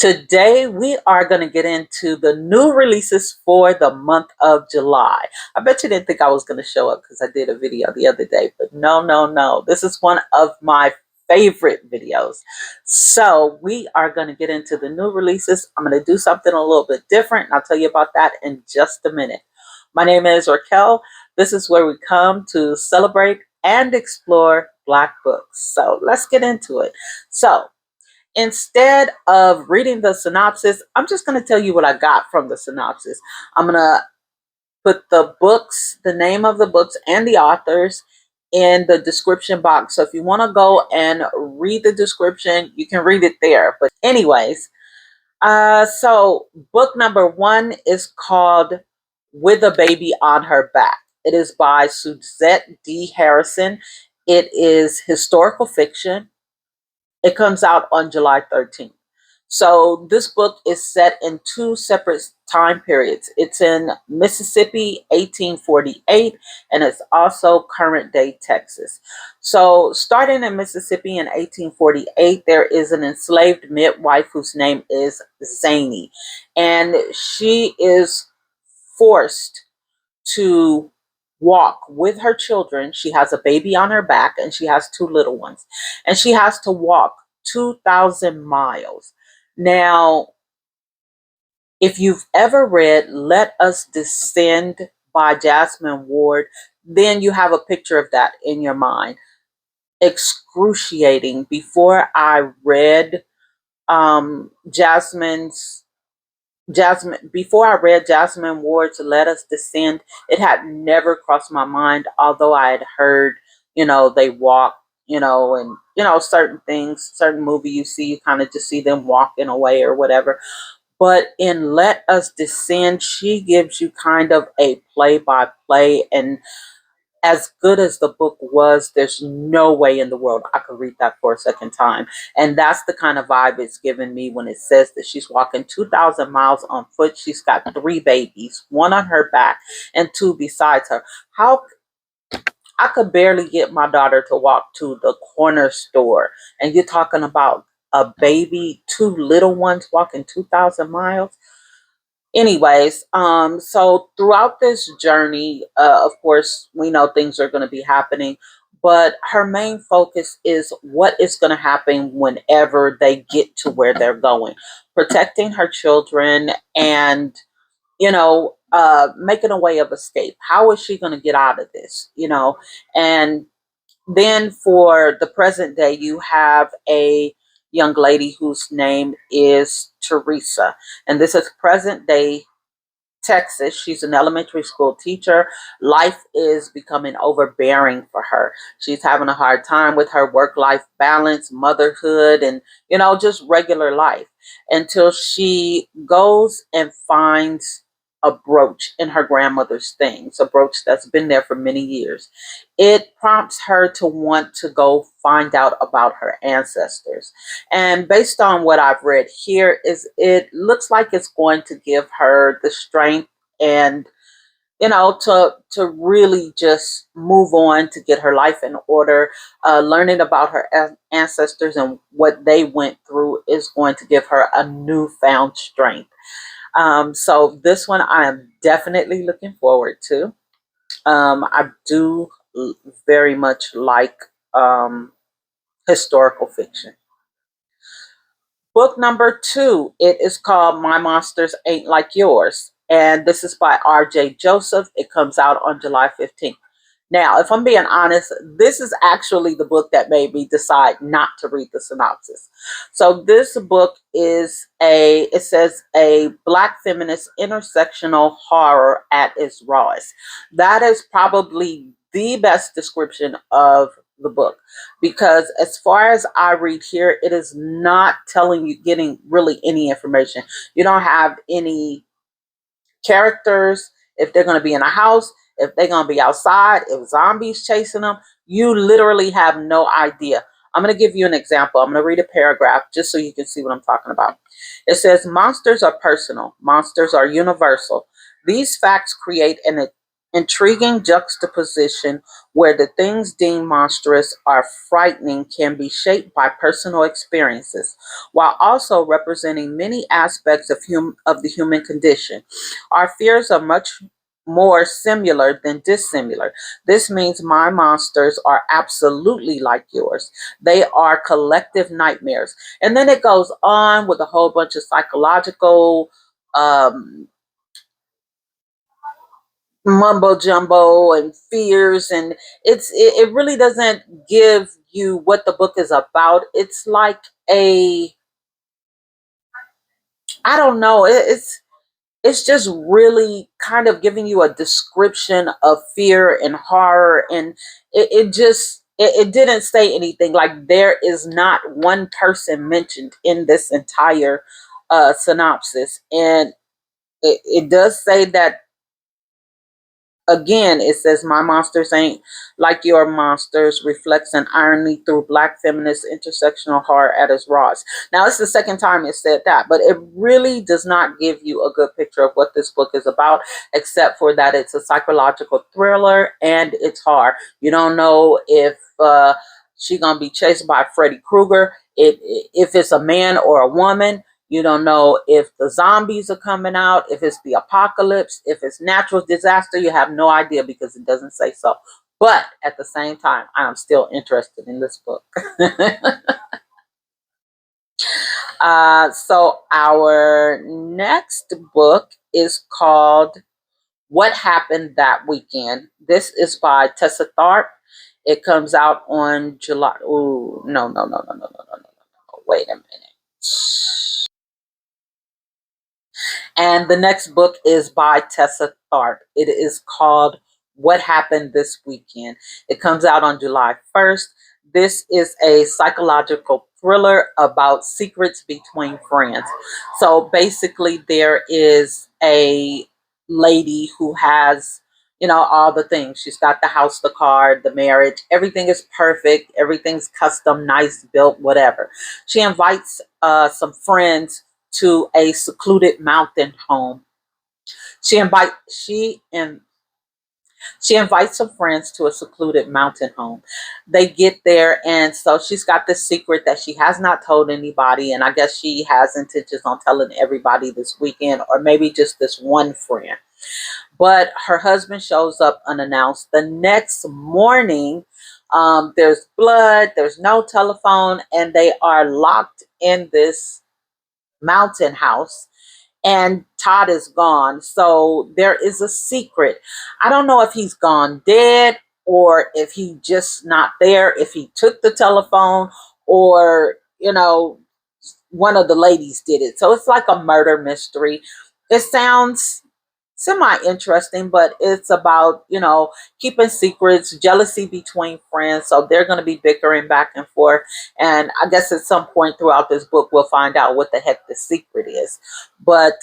Today, we are going to get into the new releases for the month of July. I bet you didn't think I was going to show up because I did a video the other day, but no, no, no. This is one of my favorite videos. So we are going to get into the new releases. I'm going to do something a little bit different, and I'll tell you about that in just a minute. My name is Raquel. This is where we come to celebrate and explore Black books. So let's get into it. So instead of reading the synopsis, I'm just going to tell you what I got from the synopsis. I'm going to put the books, the name of the books and the authors in the description box. So if you want to go and read the description, you can read it there. But anyways, so book number 1 is called With a Baby on Her Back. It is by Suzette D. Harrison. It is historical fiction. It comes out on July 13th. So this book is set in 2 separate time periods. It's in Mississippi, 1848, and it's also current day Texas. So starting in Mississippi in 1848, there is an enslaved midwife whose name is Zany, and she is forced to walk with her children. She has a baby on her back and she has 2 little ones, and she has to walk 2,000 miles. Now, if you've ever read Let Us Descend by Jasmine Ward, then you have a picture of that in your mind. Excruciating. Before I read before I read Jasmine Ward's Let Us Descend, it had never crossed my mind, although I had heard, they walk, and, certain things, certain movie you see, you kind of just see them walking away or whatever. But in Let Us Descend, she gives you kind of a play-by-play, and as good as the book was, there's no way in the world I could read that for a second time. And that's the kind of vibe it's giving me when it says that she's walking 2,000 miles on foot. She's got 3 babies, 1 on her back and 2 besides her. How I could barely get my daughter to walk to the corner store, and you're talking about a baby, 2 little ones walking 2,000 miles. Anyways, so throughout this journey, of course, we know things are going to be happening, but her main focus is what is going to happen whenever they get to where they're going, protecting her children and, making a way of escape. How is she going to get out of this, and then for the present day, you have a young lady whose name is Teresa. And this is present day Texas. She's an elementary school teacher. Life is becoming overbearing for her. She's having a hard time with her work-life balance, motherhood, and, just regular life, until she goes and finds a brooch in her grandmother's things, a brooch that's been there for many years. It prompts her to want to go find out about her ancestors. And based on what I've read here, it looks like it's going to give her the strength and, to really just move on, to get her life in order. Learning about her ancestors and what they went through is going to give her a newfound strength. So this one I am definitely looking forward to. I do very much like historical fiction. Book number 2, it is called My Monsters Ain't Like Yours. And this is by R.J. Joseph. It comes out on July 15th. Now, if I'm being honest, this is actually the book that made me decide not to read the synopsis. So this book is it says a Black feminist intersectional horror at its rawest. That is probably the best description of the book, because as far as I read here, it is not telling you, getting really any information. You don't have any characters, if they're going to be in a house, if they're going to be outside, if zombies chasing them. You literally have no idea. I'm going to give you an example. I'm going to read a paragraph just so you can see what I'm talking about. It says, monsters are personal. Monsters are universal. These facts create an intriguing juxtaposition where the things deemed monstrous or frightening can be shaped by personal experiences, while also representing many aspects of the human condition. Our fears are much more similar than dissimilar. This means my monsters are absolutely like yours. They are collective nightmares. And then it goes on with a whole bunch of psychological um, mumbo jumbo and fears, and it really doesn't give you what the book is about. It's like a, I don't know, it's just really kind of giving you a description of fear and horror, and it didn't say anything. Like, there is not one person mentioned in this entire synopsis. And it does say that, again, it says, my monsters ain't like your monsters, reflects an irony through Black feminist intersectional horror at its rawest. Now, it's the second time it said that, but it really does not give you a good picture of what this book is about, except for that it's a psychological thriller and it's horror. You don't know if she gonna be chased by Freddy Krueger, if it's a man or a woman. You don't know if the zombies are coming out, if it's the apocalypse, if it's natural disaster. You have no idea because it doesn't say so. But at the same time, I am still interested in this book. So our next book is called What Happened That Weekend. This is by Tessa Tharp. It comes out on July. Ooh, no. Wait a minute. And the next book is by Tessa Tharp. It is called What Happened This Weekend. It comes out on July 1st. This is a psychological thriller about secrets between friends. So basically, there is a lady who has, all the things. She's got the house, the car, the marriage. Everything is perfect. Everything's custom, nice, built, whatever. She invites some friends to a secluded mountain home. She invite she and she invites some friends to a secluded mountain home. They get there, and so she's got this secret that she has not told anybody, and I guess she has intentions on telling everybody this weekend, or maybe just this one friend. But her husband shows up unannounced. The next morning, there's blood, there's no telephone, and they are locked in this mountain house, and Todd is gone. So there is a secret. I don't know if he's gone dead or if he just not there, if he took the telephone, or, one of the ladies did it. So it's like a murder mystery. It sounds semi-interesting, but it's about, keeping secrets, jealousy between friends. So they're going to be bickering back and forth, and I guess at some point throughout this book we'll find out what the heck the secret is. But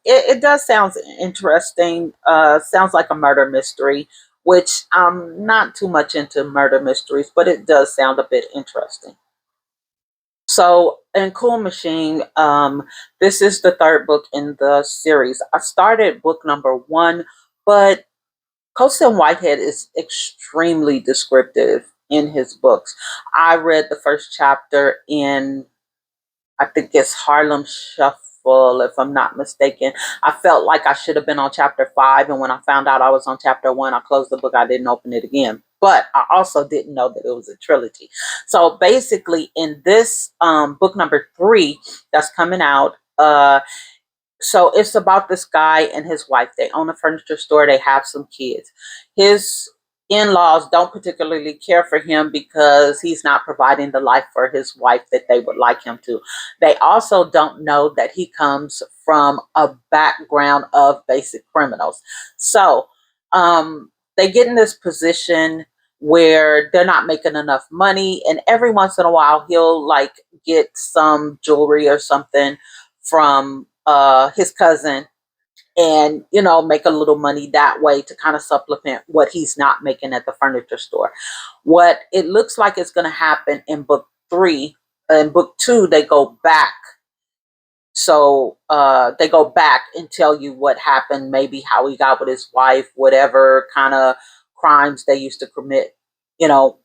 it does sound interesting. Sounds like a murder mystery, which I'm not too much into murder mysteries, but it does sound a bit interesting. So in Cool Machine, this is the third book in the series. I started book number 1, but Colson Whitehead is extremely descriptive in his books. I read the first chapter in, I think it's Harlem Shuffle, if I'm not mistaken. I felt like I should have been on chapter 5, and when I found out I was on chapter 1, I closed the book. I didn't open it again. But I also didn't know that it was a trilogy. So basically, in this book number 3 that's coming out, so it's about this guy and his wife. They own a furniture store. They have some kids. His in-laws don't particularly care for him because he's not providing the life for his wife that they would like him to. They also don't know that he comes from a background of basic criminals. So they get in this position where they're not making enough money, and every once in a while he'll like get some jewelry or something from his cousin, and make a little money that way to kind of supplement what he's not making at the furniture store. What it looks like is going to happen in book 3. In book 2, they go back So they go back and tell you what happened, maybe how he got with his wife, whatever kind of crimes they used to commit,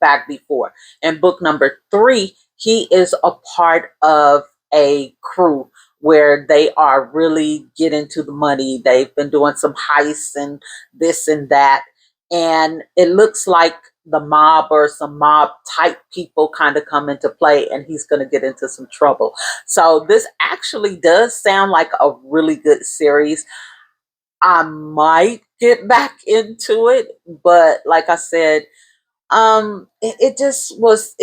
back before. In book number 3, he is a part of a crew where they are really getting to the money. They've been doing some heists and this and that. And it looks like the mob or some mob type people kind of come into play, and he's going to get into some trouble. So this actually does sound like a really good series. I might get back into it, but like I said, it just was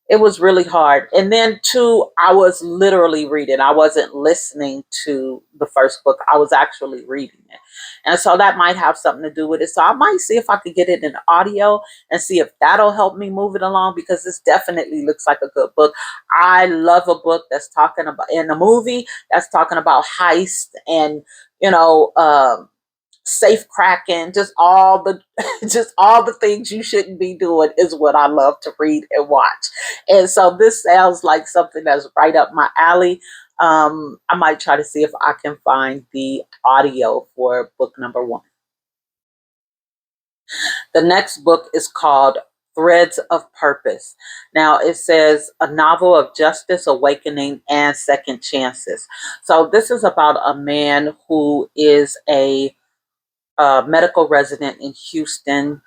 it was really hard. And then too, I was literally reading. I wasn't listening to the first book. I was actually reading it. And so that might have something to do with it. So I might see if I could get it in audio and see if that'll help me move it along, because this definitely looks like a good book. I love a book that's talking about, in a movie that's talking about heist and, safe cracking, just all the just all the things you shouldn't be doing is what I love to read and watch. And so this sounds like something that's right up my alley. I might try to see if I can find the audio for book number 1. The next book is called Threads of Purpose. Now it says a novel of justice, awakening, and second chances. So this is about a man who is a medical resident in Houston,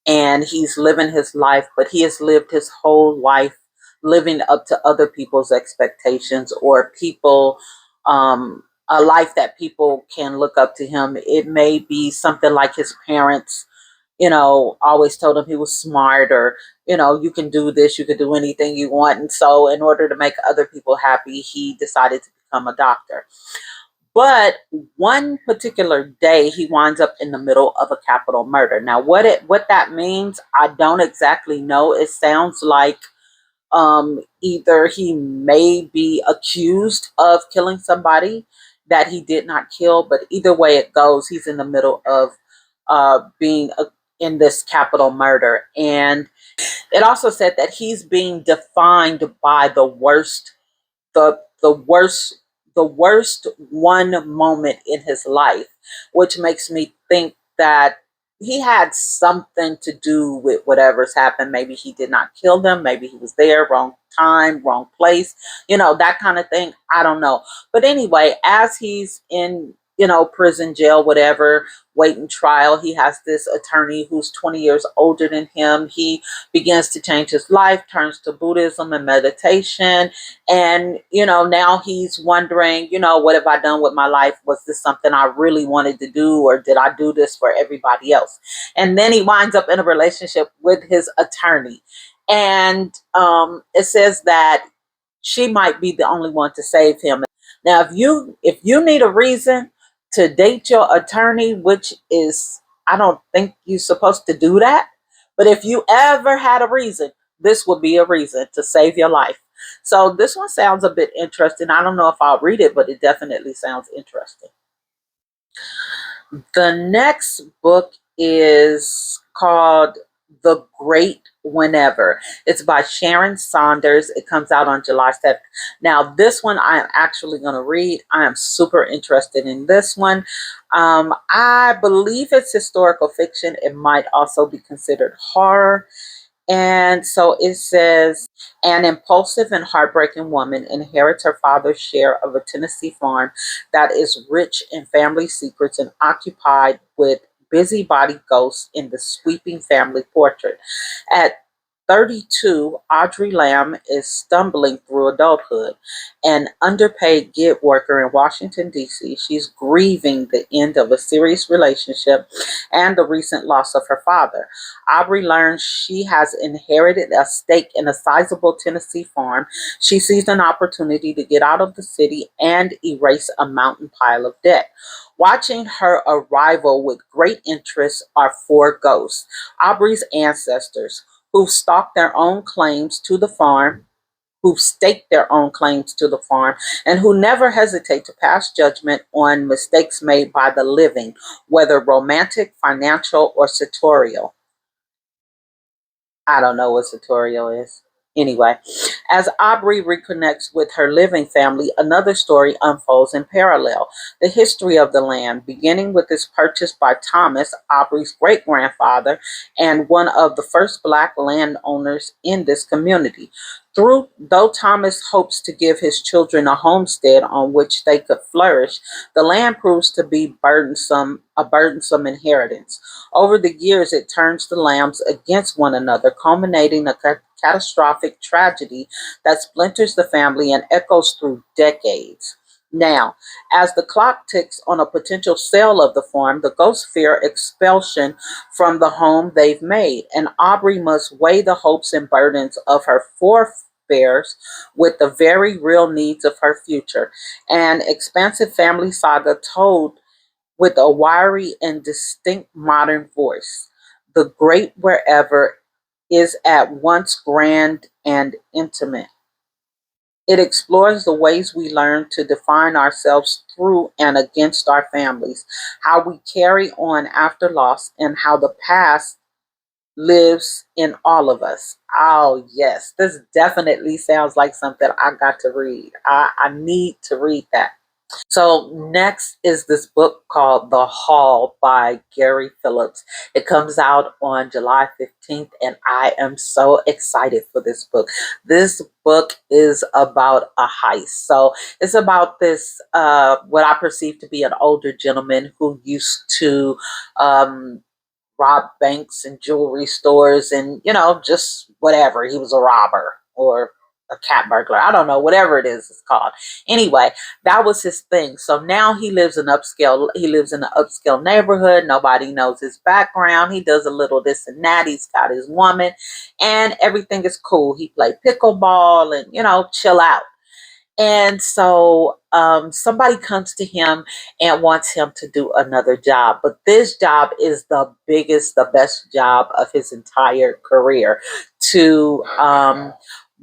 and he's living his life, but he has lived his whole life living up to other people's expectations, or a life that people can look up to him. It may be something like his parents, always told him he was smart, or, you can do this, you can do anything you want. And so in order to make other people happy, he decided to become a doctor. But one particular day, he winds up in the middle of a capital murder. Now, what that means, I don't exactly know. It sounds like either he may be accused of killing somebody that he did not kill, but either way it goes, he's in the middle of being in this capital murder. And it also said that he's being defined by the the worst one moment in his life, which makes me think that he had something to do with whatever's happened. Maybe he did not kill them, maybe he was there, wrong time, wrong place, that kind of thing. I don't know. But anyway, as he's in, prison, jail, whatever, waiting trial, he has this attorney who's 20 years older than him. He begins to change his life, turns to Buddhism and meditation. And, now he's wondering, what have I done with my life? Was this something I really wanted to do, or did I do this for everybody else? And then he winds up in a relationship with his attorney. And it says that she might be the only one to save him. Now, if you need a reason to date your attorney, which is, I don't think you're supposed to do that, but if you ever had a reason, this would be a reason to save your life. So this one sounds a bit interesting. I don't know if I'll read it, but it definitely sounds interesting. The next book is called The Great Whenever. It's by Sharon Saunders. It comes out on July 7th. Now, this one I am actually going to read. I am super interested in this one. I believe it's historical fiction. It might also be considered horror. And so it says, an impulsive and heartbreaking woman inherits her father's share of a Tennessee farm that is rich in family secrets and occupied with busybody ghosts in the sweeping family portrait. At 32, Audrey Lamb is stumbling through adulthood. An underpaid gig worker in Washington, D.C., she's grieving the end of a serious relationship and the recent loss of her father. Aubrey learns she has inherited a stake in a sizable Tennessee farm. She sees an opportunity to get out of the city and erase a mountain pile of debt. Watching her arrival with great interest are 4 ghosts, Aubrey's ancestors, who've staked their own claims to the farm, and who never hesitate to pass judgment on mistakes made by the living, whether romantic, financial, or sartorial. I don't know what sartorial is. Anyway, as Aubrey reconnects with her living family, another story unfolds in parallel. The history of the land, beginning with its purchase by Thomas, Aubrey's great grandfather, and one of the first black landowners in this community. Though Thomas hopes to give his children a homestead on which they could flourish, the land proves to be a burdensome inheritance. Over the years, it turns the lambs against one another, culminating a catastrophic tragedy that splinters the family and echoes through decades. Now, as the clock ticks on a potential sale of the farm, the ghosts fear expulsion from the home they've made, and Aubrey must weigh the hopes and burdens of her forebears with the very real needs of her future. An expansive family saga told with a wiry and distinct modern voice. The great wherever is at once grand and intimate. It explores the ways we learn to define ourselves through and against our families, how we carry on after loss, and how the past lives in all of us. Oh, yes, this definitely sounds like something I got to read. I need to read that. So next is this book called The Hall by Guerier Phillips. It comes out on July 15th, and I am so excited for this book. This book is about a heist. So it's about this, what I perceive to be an older gentleman who used to rob banks and jewelry stores and, just whatever. He was a robber or a cat burglar. I don't know, whatever it is it's called. Anyway, that was his thing. So now he lives in an upscale neighborhood. Nobody knows his background. He does a little this and that. He's got his woman and everything is cool. He played pickleball and, chill out. And so somebody comes to him and wants him to do another job. But this job is the biggest, the best job of his entire career to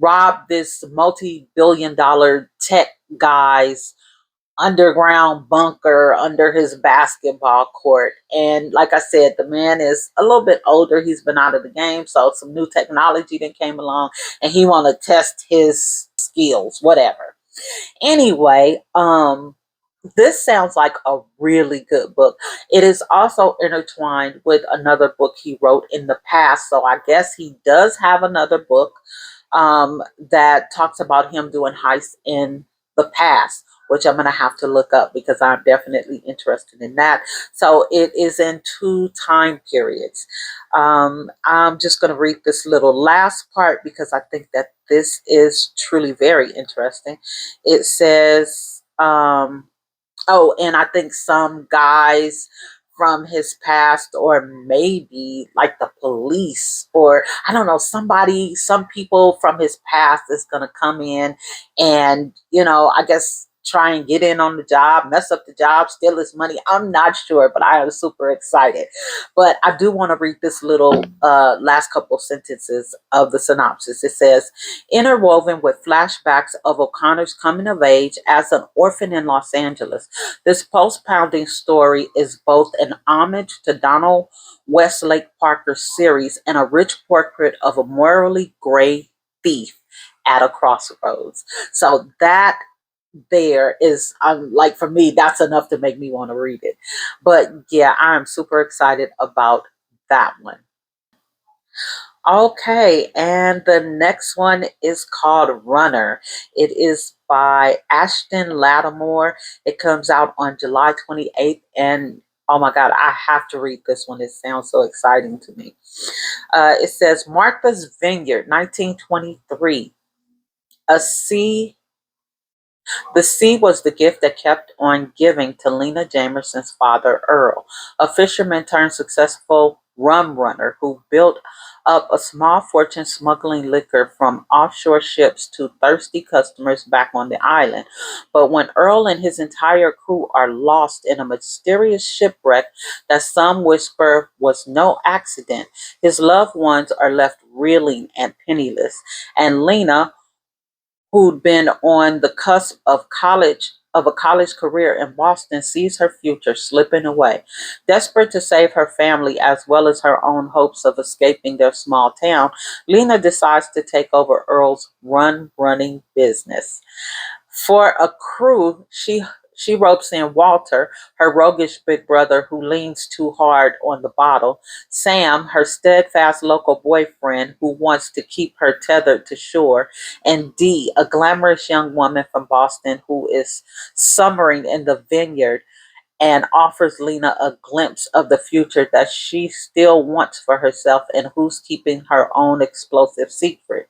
rob this multi-billion-dollar tech guy's underground bunker under his basketball court. And like I said, the man is a little bit older. He's been out of the game. So some new technology that came along and he want to test his skills, whatever. Anyway, this sounds like a really good book. It is also intertwined with another book he wrote in the past. So I guess he does have another book that talks about him doing heists in the past, which I'm going to have to look up because I'm definitely interested in that. So it is in two time periods. I'm just going to read this little last part because I think that this is truly very interesting. It says, oh, and I think some guys from his past, or maybe like the police, or I don't know, some people from his past is going to come in and, I guess try and get in on the job, mess up the job, steal his money. I'm not sure, but I am super excited. But I do want to read this little last couple sentences of the synopsis. It says, interwoven with flashbacks of O'Connor's coming of age as an orphan in Los Angeles, this post-pounding story is both an homage to Donald Westlake Parker's series and a rich portrait of a morally gray thief at a crossroads. So that there is, like, for me, that's enough to make me want to read it. But yeah, I'm super excited about that one. Okay, and the next one is called Runner. It is by Ashton Lattimore. It comes out on July 28th, and oh my God, I have to read this one. It sounds so exciting to me. It says Martha's Vineyard, 1923. A sea The sea was the gift that kept on giving to Lena Jamerson's father, Earl, a fisherman turned successful rum runner who built up a small fortune smuggling liquor from offshore ships to thirsty customers back on the island. But when Earl and his entire crew are lost in a mysterious shipwreck that some whisper was no accident, his loved ones are left reeling and penniless, and Lena, who'd been on the cusp of a college career in Boston, sees her future slipping away. Desperate to save her family as well as her own hopes of escaping their small town, Lena decides to take over Earl's running business. For a crew, she ropes in Walter, her roguish big brother who leans too hard on the bottle, Sam, her steadfast local boyfriend who wants to keep her tethered to shore, and Dee, a glamorous young woman from Boston who is summering in the vineyard and offers Lena a glimpse of the future that she still wants for herself and who's keeping her own explosive secret.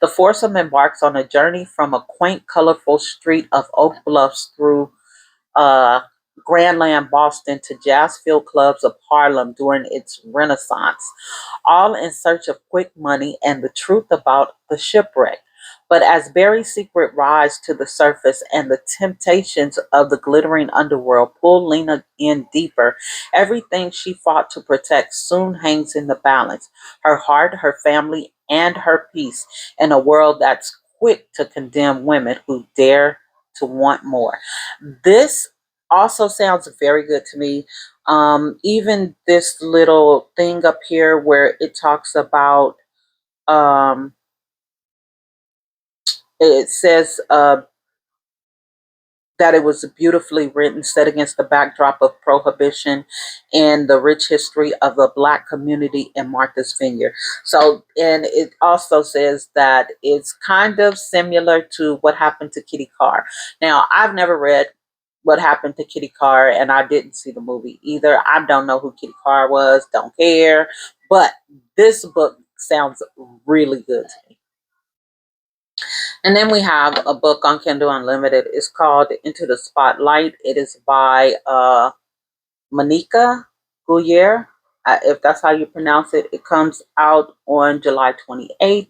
The foursome embarks on a journey from a quaint, colorful street of Oak Bluffs through uh, Grandland, Boston to jazz-filled clubs of Harlem during its Renaissance, all in search of quick money and the truth about the shipwreck. But as Barry's secret rise to the surface and the temptations of the glittering underworld pull Lena in deeper, everything she fought to protect soon hangs in the balance. Her heart, her family, and her peace in a world that's quick to condemn women who dare to want more. This also sounds very good to me. Even this little thing up here where it talks about, um, it says that it was beautifully written, set against the backdrop of prohibition and the rich history of the Black community in Martha's Vineyard. So, and it also says that it's kind of similar to What Happened to Kitty Carr. Now, I've never read What Happened to Kitty Carr, and I didn't see the movie either. I don't know who Kitty Carr was, don't care. But this book sounds really good to me. And then we have a book on Kindle Unlimited. It's called Into the Spotlight. It is by Manika, Guerier, if that's how you pronounce it. It comes out on July 28th.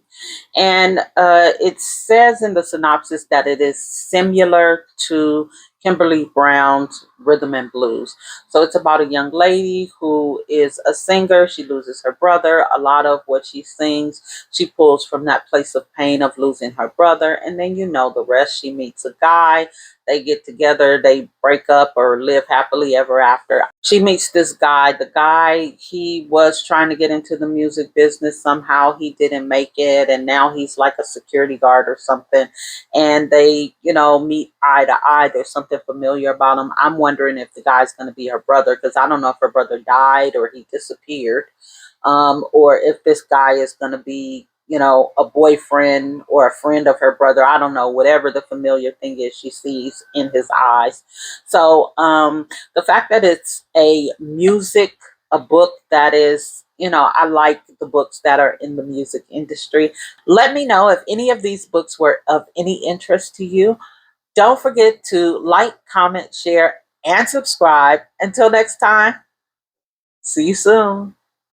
And it says in the synopsis that it is similar to Kimberly Brown's Rhythm and Blues. So it's about a young lady who is a singer. She loses her brother. A lot of what she sings, she pulls from that place of pain of losing her brother. And then you know the rest. She meets a guy. They get together, they break up or live happily ever after. She meets this guy. The guy, he was trying to get into the music business. Somehow he didn't make it. And now he's like a security guard or something. And they, meet eye to eye. There's something familiar about him. I'm wondering if the guy's going to be her brother, because I don't know if her brother died or he disappeared. Or if this guy is going to be, a boyfriend or a friend of her brother. I don't know, whatever the familiar thing is she sees in his eyes. So the fact that it's a book that is, I like the books that are in the music industry. Let me know if any of these books were of any interest to you. Don't forget to like, comment, share, and subscribe. Until next time, see you soon.